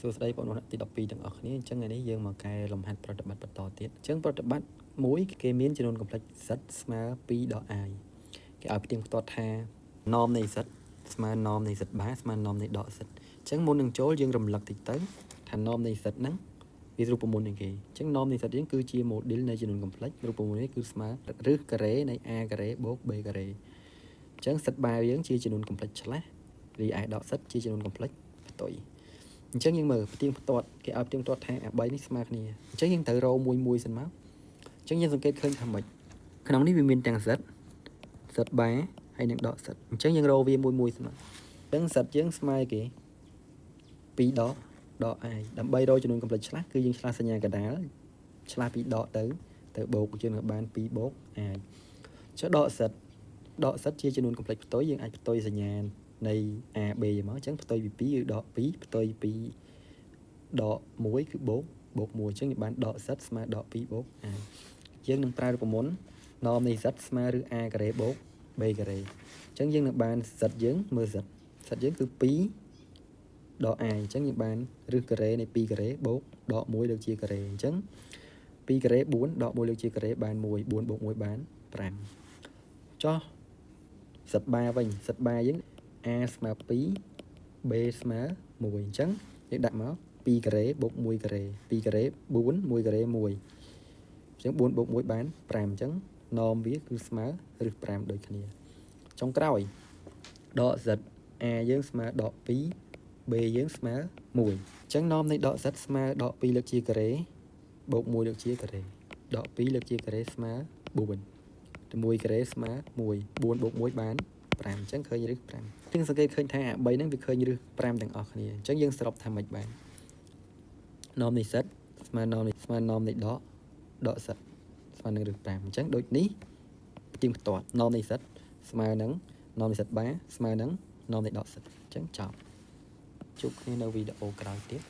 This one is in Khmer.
សួស្តីបងប្អូនទី12ទាំងអស់គ្នាអញ្ចឹងថ្ងៃនេះយើងមកកែលំហាត់ប្រតិបត្តិបន្តទៀតអញ្ចឹងប្រតិបត្តិមួយគេមានចំនួន complex សិតស្មើ2ដក i គេឲ្យផ្ទៀងផ្ទាត់ថា norm នៃសិតស្មើ norm នៃសិតបាស្មើ norm នៃដកសិតអញ្ចឹងមុននឹងចូលយើងរំលឹកតិចទៅថា norm នៃសិតហ្នឹងវារូបមន្តនៃគេអញ្ចឹង norm នៃសិតយើងគឺជា model នៃចំនួន complex រូបមន្តនេះគឺស្មើឬការ៉េនៃ a ការ៉េបូក b ការ៉េអញ្ចឹងសិតបាយើងជាចំនួន complex ឆ្លាស់រីឯដកសិតជាចំនួន complex ផ្ទុយអញ្ចឹងយើងមើលផ្ទៀងផ្ទាត់គេឲ្យផ្ទៀងផ្ទាត់ថាអា3នេះស្មើគ្នាអញ្ចឹងយើងត្រូវរកមួយសិនមកអញ្ចឹងយើងសង្កេតឃើញថាម៉េចក្នុងនេះវាមានទាំងសិតបាហើយនិងដកសិតអញ្ចឹងយើងរកវាមួយសិនមកអញ្ចឹងសិតយើងស្មើគេ2ដក i ដើម្បីរកចំនួន complex ឆ្លាស់គឺយើងឆ្លាស់សញ្ញាកណ្ដាលឆ្លាស់ពីដកទៅបូកយើងនឹងបាន2បូក i ចុះដកសិតជាចំនួន complex ផ្ទុយយើងអាចផ្ទុយសញ្ញានៃ a b មកអញ្ចឹងផ្ទុយពី2គឺដក2ផ្ទុយពីដក1គឺបូក1អញ្ចឹងយើងបានដកសិតស្មើដក2បូក a យើងនឹងប្រើរូបមន្ត norm នៃសិតស្មើឬ a ការ៉េបូក b ការ៉េអញ្ចឹងយើងនឹងបានសិតយើងមើលសិតយើងគឺ2ដក i អញ្ចឹងយើងបានឬការ៉េនៃ2ការ៉េបូកដក1លើកជាការ៉េអញ្ចឹង2ការ៉េ4ដក1លើកជាការ៉េបាន1 4បូក1បាន5ចុះសិតបាវិញសិតបាយើង a ស្មើ2 b ស្មើ1អញ្ចឹងយើងដាក់មក2ការ៉េបូក1ការ៉េ2ការ៉េ4 1ការ៉េ1អញ្ចឹង4បូក1បាន5អញ្ចឹង norm វាគឺស្មើឬ5ដូចគ្នាចុងក្រោយដកសិត a យើងស្មើដក2 b យើងស្មើ1អញ្ចឹង norm នៃដកសិតស្មើដក2លើកជាការ៉េបូក1លើកជាការ៉េដក2លើកជាការ៉េស្មើ4តែ1ការ៉េស្មើ1 4បូក1បាន5អញ្ចឹងឃើញឬ5យើងសង្កេតឃើញថាអា3ហ្នឹងវាឃើញឬ5ទាំងអស់គ្នាអញ្ចឹងយើងសរុបថាម៉េចបាន norm នៃសិតស្មើ norm នៃដកសិតស្មើនឹងឬ5អញ្ចឹងដូចនេះផ្ទៀងផ្ទាត់ norm នៃសិតស្មើនឹង norm នៃសិតបាស្មើនឹង norm នៃដកសិតអញ្ចឹងចប់ជួបគ្នានៅវីដេអូក្រោយទៀត